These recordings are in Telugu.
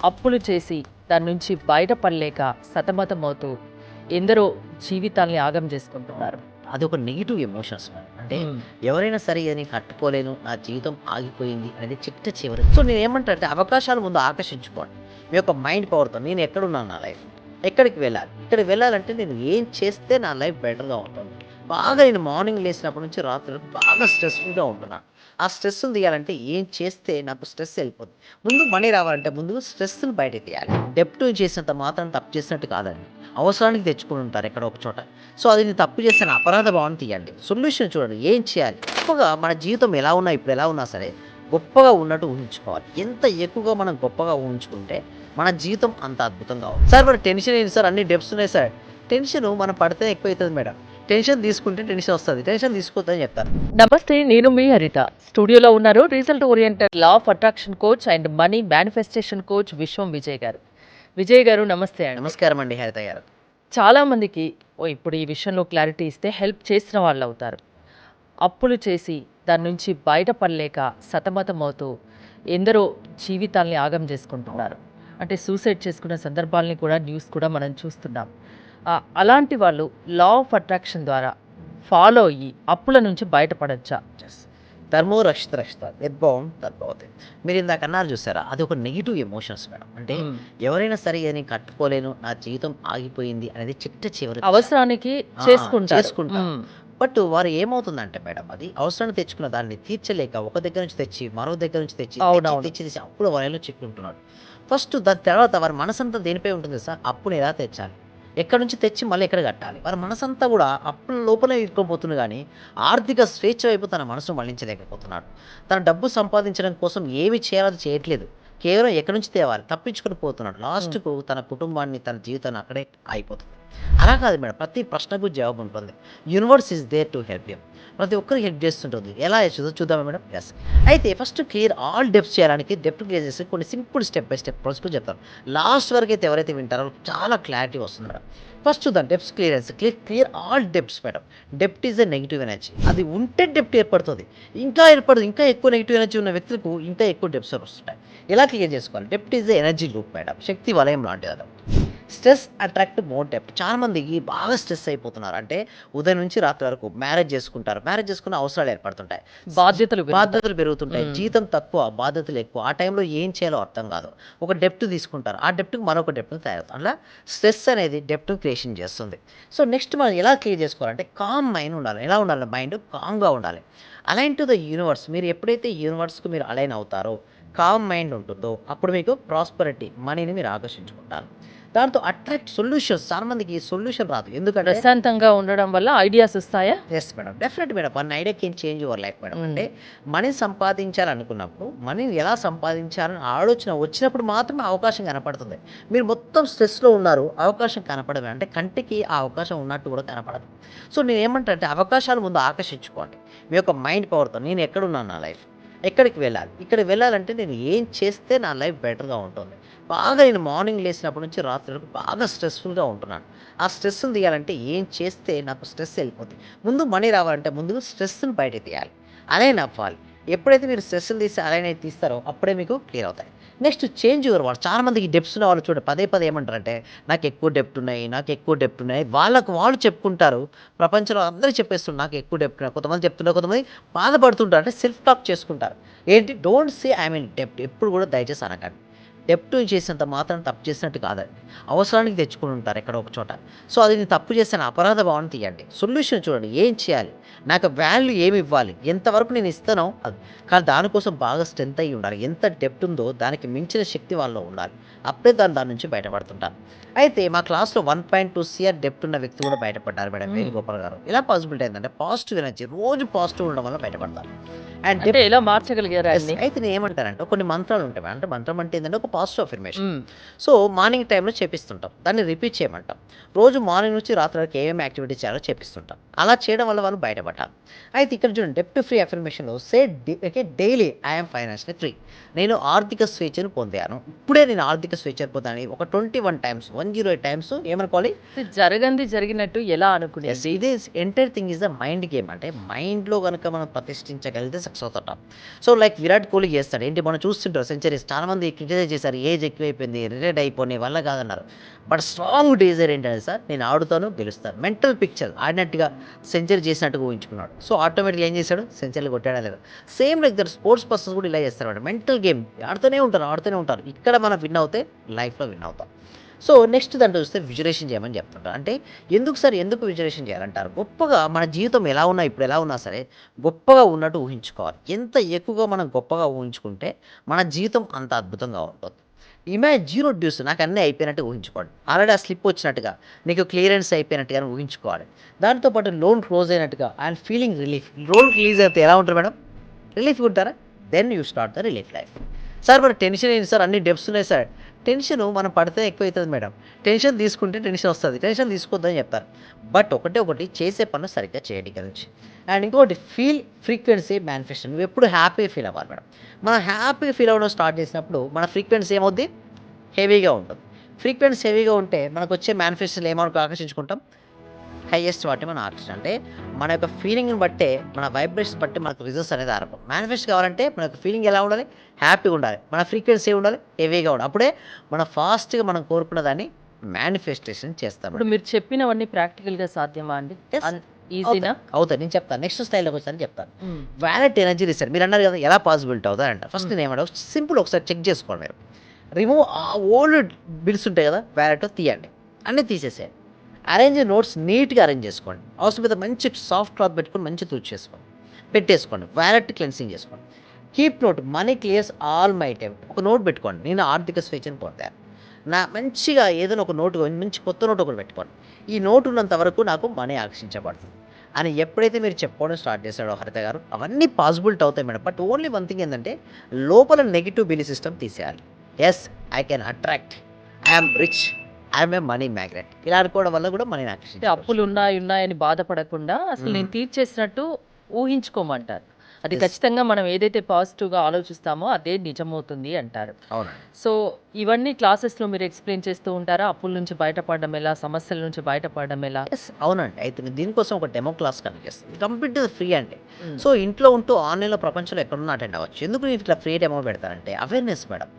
అప్పులు చేసి దాని నుంచి బయటపడలేక సతమతమవుతూ ఎందరో జీవితాల్ని ఆగం చేసుకుంటున్నారు. అదొక నెగెటివ్ ఎమోషన్స్ మేడం. అంటే హ్మ్. ఎవరైనా సరే అని కట్టుకోలేను, నా జీవితం ఆగిపోయింది అనేది చిట్ట చివరి. సో నేనేమంటా అంటే అవకాశాలు ముందు ఆకర్షించుకోండి. మీ యొక్క మైండ్ పవర్‌తో నేను ఎక్కడున్నాను నా లైఫ్? ఎక్కడికి వెళ్ళాలి? ఇక్కడికి వెళ్ళాలంటే నేను ఏం చేస్తే నా లైఫ్ బెటర్‌గా ఉంటుంది? బాగా నేను మార్నింగ్ లేసినప్పటి నుంచి రాత్రి వరకు బాగా స్ట్రెస్‌ఫుల్‌గా ఉంటున్నాను. ఆ స్ట్రెస్‌ని తీయాలంటే ఏం చేస్తే నాకు స్ట్రెస్ వెళ్ళిపోద్ది? ముందు మనీ రావాలంటే ముందు స్ట్రెస్‌ని బయటకి తీయాలి. డెబ్ట్ చేసినంత మాత్రాన తప్పు చేసినట్టు కాదండి. అవసరానికి తెచ్చుకొని ఉంటారు ఎక్కడో ఒక చోట. సో అది నేను తప్పు చేశాను అపరాధ భావన తీయండి. సొల్యూషన్ చూడండి ఏం చేయాలి? గొప్పగా మన జీవితం ఎలా ఉన్నా ఇప్పుడు ఎలా ఉన్నా సరే గొప్పగా ఉన్నట్టు ఊహించుకోవాలి. ఎంత ఎక్కువగా మనం గొప్పగా ఊహించుకుంటే మన జీవితం అంత అద్భుతంగా ఉంటుంది. సార్ మరి టెన్షన్ ఏంటి సార్ అన్ని డెబ్ట్స్ ఉన్నాయి సార్. టెన్షన్ మనం పడితే ఎక్కువైతుంది మేడం. టెన్షన్ తీసుకుంటే టెన్షన్ వస్తది. టెన్షన్ తీసుకోవద్దని చెప్తాను. నమస్తే, నేను మీ హరిత. స్టూడియోలో ఉన్నారు result oriented law of attraction coach and money manifestation coach విశ్వం విజయ్ గారు. విజయ్ గారు నమస్తే అండి. నమస్కారం అండి హరిత గారు. చాలా మందికి ఇప్పుడు ఈ విషయంలో క్లారిటీ ఇస్తే హెల్ప్ చేసిన వాళ్ళు అవుతారు. అప్పులు చేసి దాని నుంచి బయటపడలేక సతమతమవుతూ ఎందరో జీవితాల్ని ఆగం చేసుకుంటున్నారు. అంటే సూసైడ్ చేసుకున్న సందర్భాల్ని కూడా న్యూస్ కూడా మనం చూస్తున్నాం. అలాంటి వాళ్ళు లా ఆఫ్ అట్రాక్షన్ ద్వారా ఫాలో అయ్యి అప్పుల నుంచి బయటపడొచ్చా? యెస్. ధర్మో రక్షిత రక్షిత యద్భావం తద్భవతి. మీరు ఇందాక అన్నారు చూసారా? అది ఒక నెగెటివ్ ఎమోషన్స్ మేడం. అంటే మ్మ్. ఎవరైనా సరే నేను కట్టుకోలేను, నా జీవితం ఆగిపోయింది అనేది చిట్ట చివరి అవసరానికి చేసుకుంటారు. చేసుకుంటారు. మ్మ్. బట్ వారు ఏమవుతుందంటే మేడం అది అవసరాన్ని తెచ్చుకున్న దాన్ని తీర్చలేక ఒక దగ్గర నుంచి తెచ్చి, మరో దగ్గర నుంచి తెచ్చి, అవునవును. తెచ్చి అప్పుల వలయంలో చిక్కుకుంటున్నాడు. ఫస్ట్ దాని తర్వాత వారి మనసంతా దేనిపై ఉంటుంది తెలుసా? అప్పుని ఎలా తెచ్చాలి? ఎక్కడి నుంచి తెచ్చి మళ్ళీ ఎక్కడ కట్టాలి? వారి మనసంతా కూడా అప్పుల లోపలే ఇరుక్కుపోతుంది గానీ, ఆర్థిక స్వేచ్ఛ వైపు తన మనసును మళ్లించలేకపోతున్నాడు. తన డబ్బు సంపాదించడం కోసం ఏమి చేయాలో అది చేయట్లేదు. కేవలం ఎక్కడి నుంచి తేవాలి? తప్పించుకొని పోతున్నాడు. లాస్ట్‌కు తన కుటుంబాన్ని, తన జీవితాన్ని అక్కడే ఆగిపోతుంది. అలా కాదు మేడం. ప్రతి ప్రశ్నకు జవాబు ఉంటుంది. Universe is there to help you. ప్రతి ఒక్కరికి హెల్ప్ చేస్తుంటుంది. ఎలా చేస్తుందో చూద్దామా మేడం? యెస్. అయితే ఫస్ట్ క్లియర్ ఆల్ డెబ్ట్స్ చేయడానికి డెబ్ట్ క్లియర్ చేసి కొన్ని simple step by step procedure చెప్తాను. లాస్ట్ వరకు అయితే ఎవరైతే వింటారో చాలా క్లారిటీ వస్తుంది మేడం. ఫస్ట్ చూద్దాం debts clearance. Clear all debts madam. డెబ్ట్ ఈజ్ ఎ నెగెటివ్ ఎనర్జీ. అది ఉంటే డెబ్ట్ ఏర్పడుతుంది. ఇంకా ఏర్పడదు. ఇంకా ఎక్కువ నెగెటివ్ ఎనర్జీ ఉన్న వ్యక్తులకు ఇంకా ఎక్కువ డెబ్ట్స్ వస్తుంటాయి. ఎలా క్లియర్ చేసుకోవాలి? డెబ్ట్ is a energy loop madam. శక్తి వలయం లాంటిది అది. Stress attract more depth. చాలామందికి బాగా స్ట్రెస్ అయిపోతున్నారు. అంటే ఉదయం నుంచి రాత్రి వరకు మ్యారేజ్ చేసుకుంటారు. మ్యారేజ్ చేసుకున్న అవసరాలు ఏర్పడుతుంటాయి. బాధ్యతలు పెరుగుతుంటాయి. మ్మ్. జీతం తక్కువ, బాధ్యతలు ఎక్కువ. ఆ టైంలో ఏం చేయాలో అర్థం కాదు. ఒక డెప్ట్ తీసుకుంటారు. ఆ డెప్ట్‌కి మరొక డెప్ట్‌ని తయారవుతుంది. అలా స్ట్రెస్ అనేది డెప్ట్‌ని క్రియేషన్ చేస్తుంది. సో నెక్స్ట్ మనం ఎలా క్లియర్ చేసుకోవాలంటే కామ్ మైండ్ ఉండాలి. ఎలా ఉండాలి? మైండ్ కామ్‌గా ఉండాలి. Align to the universe. మీరు ఎప్పుడైతే యూనివర్స్‌కి మీరు అలైన్ అవుతారో, కామ్ మైండ్ ఉంటుందో అప్పుడు మీకు ప్రాస్పరిటీ, మనీని మీరు ఆకర్షించుకుంటారు. దాంతో అట్రాక్ట్ సొల్యూషన్స్. చాలా మందికి సొల్యూషన్ రాదు. ఎందుకంటే ప్రశాంతంగా ఉండడం వల్ల ఐడియాస్ వస్తాయా? Yes madam. Definite madam. One idea can change your life madam. హ్మ్. అంటే మనీ సంపాదించాలనుకున్నప్పుడు, మనీని ఎలా సంపాదించాలని ఆలోచన వచ్చినప్పుడు మాత్రమే అవకాశం కనపడుతుంది. మీరు మొత్తం స్ట్రెస్‌లో ఉన్నారు. అవకాశం కనపడదు. అంటే కంటికి ఆ అవకాశం ఉన్నట్టు కూడా కనపడదు. సో నేనేమంటా అంటే అవకాశాలు ముందు ఆకర్షించుకోండి. మీ యొక్క మైండ్ పవర్‌తో నేను ఎక్కడున్నాను నా లైఫ్? ఎక్కడికి వెళ్ళాలి? ఇక్కడికి వెళ్ళాలంటే నేను ఏం చేస్తే నా లైఫ్ బెటర్‌గా ఉంటుంది? బాగా నేను మార్నింగ్ లేసినప్పటి నుంచి రాత్రి వరకు బాగా స్ట్రెస్‌ఫుల్‌గా ఉంటున్నాను. ఆ స్ట్రెస్‌ని తీయాలంటే ఏం చేస్తే నాకు స్ట్రెస్ వెళ్ళిపోద్ది? ముందు మనీ రావాలంటే ముందు స్ట్రెస్‌ని బయటకి తీయాలి. అలైన్ అవ్వాలి. ఎప్పుడైతే మీరు స్ట్రెస్‌ని తీసి అలైన్ అయి తీస్తారో అప్పుడే మీకు క్లియర్ అవుతాయి. Next change your word. చాలా మందికి డెబ్ట్స్ ఉన్న వాళ్ళు చూడండి పదే పదే ఏమంటారంటే నాకు ఎక్కువ డెబ్ట్ ఉన్నాయి. నాకు ఎక్కువ డెబ్ట్ ఉన్నాయి. వాళ్ళకి వాళ్ళు చెప్పుకుంటారు. ప్రపంచంలో అందరూ చెప్పేస్తున్నారు నాకు ఎక్కువ డెబ్ట్ ఉన్నాయి. కొంతమంది చెప్తున్నారు. కొంతమంది బాధపడుతుంటారు. అంటే సెల్ఫ్ టాక్ చేసుకుంటారు. ఏంటి డోంట్ సే ఐ మీన్ డెబ్ట్. ఎప్పుడు కూడా దయచేసి అనకండి. డెబ్ట్ చేసినంత మాత్రం తప్పు చేసినట్టు కాదండి. అవసరానికి తెచ్చుకొని ఉంటారు ఎక్కడో ఒక చోట. సో అది నేను తప్పు చేశాను అపరాధ భావన తీయండి. సొల్యూషన్ చూడండి ఏం చేయాలి? నాకు వాల్యూ ఏమి ఇవ్వాలి? ఎంతవరకు నేను ఇస్తానో అది. కానీ దానికోసం బాగా స్ట్రెంత్ అయ్యి ఉండాలి. ఎంత డెప్త్ ఉందో దానికి మించిన శక్తి వాళ్ళలో ఉండాలి. అప్పుడే దాని నుంచి బయటపడుతుంటారు. అయితే మా క్లాస్‌లో 1.2 సీఆర్ డెప్త్ ఉన్న వ్యక్తి కూడా బయటపడ్డారు మేడం వేణుగోపాల్ గారు. ఎలా పాసిబిలిటీ అయిందంటే పాజిటివ్ ఎనర్జీ రోజు పాజిటివ్ ఉండడం వల్ల బయటపడతారు. అండ్ అంటే ఎలా మార్చగలిగారు యెస్. ఆయన్ని? అయితే నేనేమంటానంటే కొన్ని మంత్రాలు ఉంటాయి. అంటే మంత్రం అంటే ఏంటంటే ఒక పాజిటివ్ అఫర్మేషన్. హ్మ్. సో మార్నింగ్ టైమ్‌లో చేపిస్తుంటాం. దాన్ని రిపీట్ చేయమంటాం. రోజు మార్నింగ్ నుంచి రాత్రి వరకు ఏమేమి యాక్టివిటీస్ చేయాలో చేపిస్తుంటాం. అలా చేయడం వల్ల వాళ్ళు బయటపడతారు. పట్టాలి. అయితే ఇక్కడ చూడండి డెప్ట్ ఫ్రీ అఫర్మేషన్‌లో say okay daily I am financially free. నేను ఆర్థిక స్వేచ్ఛను పొందాను. ఇప్పుడే నేను ఆర్థిక స్వేచ్ఛను పొందానని ఒక 21 టైమ్స్ 108 టైమ్స్ ఏమనుకోవాలి? జరగంది జరిగినట్టు ఎలా యెస్. అనుకునేది? ఇదే entire thing is the mind game. అంటే మైండ్‌లో గనుక మనం ప్రతిష్ఠించగలిగితే సక్సెస్ అవుతుంటాం. సో, లైక్ విరాట్ కోహ్లీ చేస్తాడు. ఏంటి మనం చూస్తుంటాం సెంచరీస్ చాలామంది క్రిటిసైజ్ చేశారు. ఏజ్ ఎక్కువైపోయింది. రిటైర్డ్ అయిపో నీ వల్ల కాదన్నారు. బట్ స్ట్రాంగ్ డిజైర్ ఏంటంటే సార్ నేను ఆడుతాను, గెలుస్తాను. మెంటల్ పిక్చర్ ఆడినట్టుగా సెంచరీ చేసినట్టుగా ఊహించుకున్నాడు. సో, ఆటోమేటిక్‌గా ఏం చేశాడు? సెంచరీలు కొట్టాడా లేదా? Same like that sports persons కూడా ఇలా చేస్తారన్నమాట. మెంటల్ గేమ్ ఆడుతూనే ఉంటారు, ఆడుతూనే ఉంటారు. ఇక్కడ మనం విన్ అవుతే లైఫ్‌లో విన్ అవుతాం. సో, నెక్స్ట్ దాంట్లో చూస్తే విజువలైజేషన్ చేయమని చెప్తుంటారు. అంటే ఎందుకు సార్ ఎందుకు విజువలైజేషన్ చేయాలంటారు? గొప్పగా మన జీవితం ఎలా ఉన్నా ఇప్పుడు ఎలా ఉన్నా సరే గొప్పగా ఉన్నట్టు ఊహించుకోవాలి. ఎంత ఎక్కువగా మనం గొప్పగా ఊహించుకుంటే మన జీవితం అంత అద్భుతంగా ఉంటుంది. ఇమాజిన్ జీరో డ్యూస్ నాకు అన్నీ అయిపోయినట్టు ఊహించుకోండి. ఆల్రెడీ ఆ స్లిప్ వచ్చినట్టుగా నీకు క్లియరెన్స్ అయిపోయినట్టుగా ఊహించుకోవాలి. దాంతో పాటు లోన్ క్లోజ్ అయినట్టుగా I'm feeling relief. Loan release అయితే ఎలా ఉంటారు మేడం? రిలీఫ్‌గా ఉంటారా? Then you start the relief life. Sir మరి టెన్షన్ ఏంటి సార్? అన్ని డెబ్ట్స్ ఉన్నాయి సార్. టెన్షన్ మనం పడితే ఎక్కువైతది మేడం. టెన్షన్ తీసుకుంటే టెన్షన్ వస్తది. టెన్షన్ తీసుకోవద్దని చెప్తారు. బట్ ఒకటే ఒకటి చేసే పనులు సరిగ్గా చేయండి ఇక నుంచి. అండ్ ఇంకోటి ఫీల్ ఫ్రీక్వెన్సీ మేనిఫెస్టేషన్. నువ్వెప్పుడు హ్యాపీగా ఫీల్ అవ్వాలి మేడం. మనం హ్యాపీగా ఫీల్ అవ్వడం స్టార్ట్ చేసినప్పుడు మన ఫ్రీక్వెన్సీ ఏమవుద్ది? హెవీగా ఉంటుంది. ఫ్రీక్వెన్సీ హెవీగా ఉంటే మనకొచ్చే మేనిఫెస్టేషన్‌లు ఏమనుకో ఆకర్షించుకుంటాం? హైయెస్ట్ వాటిని మనం ఆకర్షించాలి. అంటే మన యొక్క ఫీలింగ్‌ని బట్టే మన వైబ్రేషన్స్ బట్టి మనకు రిజల్ట్స్ అనేది ఆరంభం. మేనిఫెస్ట్ కావాలంటే మన యొక్క ఫీలింగ్ ఎలా ఉండాలి? హ్యాపీగా ఉండాలి. మన ఫ్రీక్వెన్సీ ఉండాలి? హెవీగా ఉండాలి. అప్పుడే మనం ఫాస్ట్‌గా మనం కోరుకున్న దాన్ని మేనిఫెస్టేషన్ చేస్తాం. ఇప్పుడు మీరు చెప్పినవన్నీ ప్రాక్టికల్‌గా సాధ్యమా అండి? యెస్. ఈజీనా? అవుతాయి. నేను చెప్తాను. నెక్స్ట్ స్టైల్‌లోకి వచ్చాను చెప్తాను. హ్మ్. వాలెట్ ఎనర్జీ రిసెట్ మీరన్నారు కదా! ఎలా పాసిబిలిటీ అవుతది అంటారు. ఫస్ట్ నేనేమంటా సింపుల్ ఒకసారి చెక్ చేసుకోండి మీరు. రిమూవ్ ఓల్డ్ బిల్స్ ఉంటాయి కదా! వాలెట్‌లో తీయండి. అన్నీ తీసేసేయండి. అరేంజ్ నోట్స్ నీట్‌గా అరేంజ్ చేసుకోండి. అవసరమైతే మంచి సాఫ్ట్ క్లాత్ పెట్టుకొని మంచిగా తుడిచేసుకోండి. పెట్టేసుకోండి. వాలెట్ క్లెన్సింగ్ చేసుకోండి. Keep note money clears all my డెబ్ట్. ఒక నోట్ పెట్టుకోండి. నేను ఆర్థిక స్వేచ్ఛను పొందాను. నా మంచిగా ఏదైనా ఒక నోట్ మంచి కొత్త నోట్ ఒకటి పెట్టుకోండి. ఈ నోట్ ఉన్నంత వరకు నాకు మనీ ఆకర్షించబడుతుంది. అని ఎప్పుడైతే మీరు చెప్పుకోవడం స్టార్ట్ చేశాడో హరిత గారు అవన్నీ పాసిబిలిటీ అవుతాయి madam. But only one thing ఏంటంటే లోపల నెగెటివ్ బిలీఫ్ సిస్టమ్ తీసేయాలి. Yes I can attract. I am rich. I am a money magnet. ఇలా అనుకోవడం వల్ల కూడా మనీని అంటే ఆకర్షించవచ్చు. అప్పులున్నాయని బాధపడకుండా అసలు నేను తీర్చేసినట్టు ఊహించుకోమంటారు. అది యెస్. ఖచ్చితంగా మనం ఏదైతే పాజిటివ్‌గా ఆలోచిస్తామో అదే నిజమవుతుంది అంటారు. అవునండి. సో, ఇవన్నీ క్లాసెస్‌లో మీరు ఎక్స్‌ప్లెయిన్ చేస్తూ ఉంటారా? అప్పుల నుంచి బయటపడడం ఎలా? సమస్యల నుంచి బయటపడడం ఎలా? యెస్. అవునండి. అయితే నేను దీనికోసం ఒక డెమో క్లాస్ కండక్ట్ చేస్తాను. కంప్లీట్‌గా ఫ్రీ అండి. హ్మ్. సో, ఇంట్లో ఉంటూ ఆన్‌లైన్‌లో ప్రపంచంలో ఎక్కడున్నా అటెండ్ అవ్వచ్చు. ఎందుకు నేను ఇట్లా ఫ్రీ డెమో పెడతానంటే అవేర్‌నెస్ మేడం.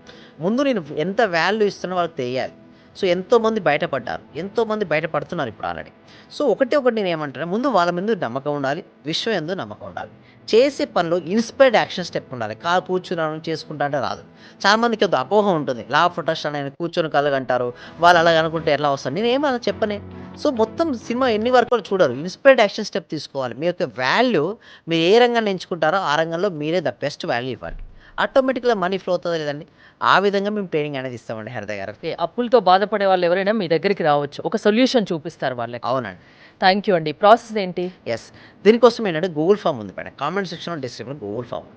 ముందు నేను ఎంత వాల్యూ ఇస్తున్నానో వాళ్ళకి తెలియాలి. సో, ఎంతోమంది బయటపడ్డారు. ఎంతోమంది బయటపడుతున్నారు ఇప్పుడు ఆల్రెడీ. సో, ఒకటే ఒకటి నేనేమంటాను ముందు వాళ్ళ మీద నమ్మకం ఉండాలి. విశ్వం యందు నమ్మకం ఉండాలి. చేసే పనిలో ఇన్‌స్పైర్డ్ యాక్షన్ స్టెప్ ఉండాలి. కూర్చున్నాను చేసుకుంటా అంటే రాదు. చాలా మందికి అది అపోహ ఉంటుంది. లా ఆఫ్ అట్రాక్షన్ అని కూర్చొని కలగంటారు. వాళ్ళు అలాగ అనుకుంటే ఎట్లా వస్తారు? నేనేమి అలా చెప్పనే. సో, మొత్తం సినిమా ఎన్ని వరకు చూడరు. ఇన్‌స్పైర్డ్ యాక్షన్ స్టెప్ తీసుకోవాలి. మీ యొక్క వాల్యూ మీరు ఏ రంగాన్ని ఎంచుకుంటారో ఆ రంగంలో మీరే ద బెస్ట్ వాల్యూ ఇవ్వాలి. ఆటోమేటిక్‌గా మనీ ఫ్లో అవుతదా లేదండి? ఆ విధంగా మేము ట్రైనింగ్ అనేది ఇస్తామండి హరిత గారు. ఓకే. అప్పులతో బాధపడే వాళ్ళు ఎవరైనా మీ దగ్గరికి రావచ్చు. ఒక సొల్యూషన్ చూపిస్తారు వాళ్ళకి. అవునండి. థ్యాంక్ యూ అండి. ప్రాసెస్ ఏంటి? యెస్. దీనికోసం ఏంటంటే గూగుల్ ఫార్మ్ ఉంది మేడం. కామెంట్ సెక్షన్‌లో డిస్క్రిప్షన్‌లో గూగుల్ ఫార్మ్.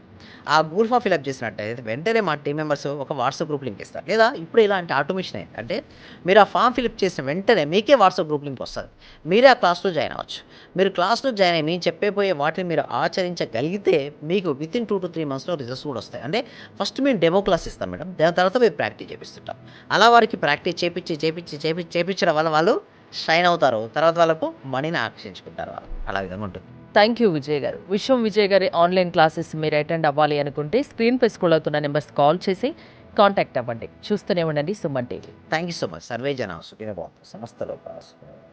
ఆ గూగుల్ ఫార్మ్ ఫిలప్ చేసినట్టయితే వెంటనే మా టీమ్ మెంబర్స్ ఒక వాట్సాప్ గ్రూప్ లింక్ ఇస్తారు. లేదా ఇప్పుడు ఇలాంటి ఆటోమేషన్ అయింది. అంటే మీరు ఆ ఫార్మ్ ఫిలప్ చేసిన వెంటనే మీకే వాట్సాప్ గ్రూప్ లింక్ వస్తది. మీరే ఆ క్లాస్‌లో జాయిన్ అవ్వచ్చు. మీరు క్లాస్‌లో జాయిన్ అయ్యి నేను చెప్పబోయే వాటిని మీరు ఆచరించగలిగితే మీకు వితిన్ 2-3 మంత్స్‌లో రిజల్ట్స్ కూడా వస్తాయి. అంటే ఫస్ట్ మేము డెమో క్లాస్ ఇస్తాం మేడం. దాని తర్వాత మేము ప్రాక్టీస్ చేపిస్తుంటాం. అలా వారికి ప్రాక్టీస్ చేపించడం వల్ల వాళ్ళు షైన్ అవుతారు. తర్వాత వాళ్ళకు మనీని ఆకర్షించుకుంటారు వాళ్ళు. అలా విధంగా ఉంటుంది. థ్యాంక్ యూ విజయ్ గారు. విశ్వం విజయ్ గారి ఆన్‌లైన్ క్లాసెస్ మీరు అటెండ్ అవ్వాలి అనుకుంటే స్క్రీన్‌పై స్క్రోల్ అవుతున్న నెంబర్స్ కాల్ చేసి కాంటాక్ట్ అవ్వండి. చూస్తూనే ఉండండి Suman TV. Thank you so much. Survey జన సుఖినో భవంతు. సమస్త లోకాః సుఖినో భవంతు.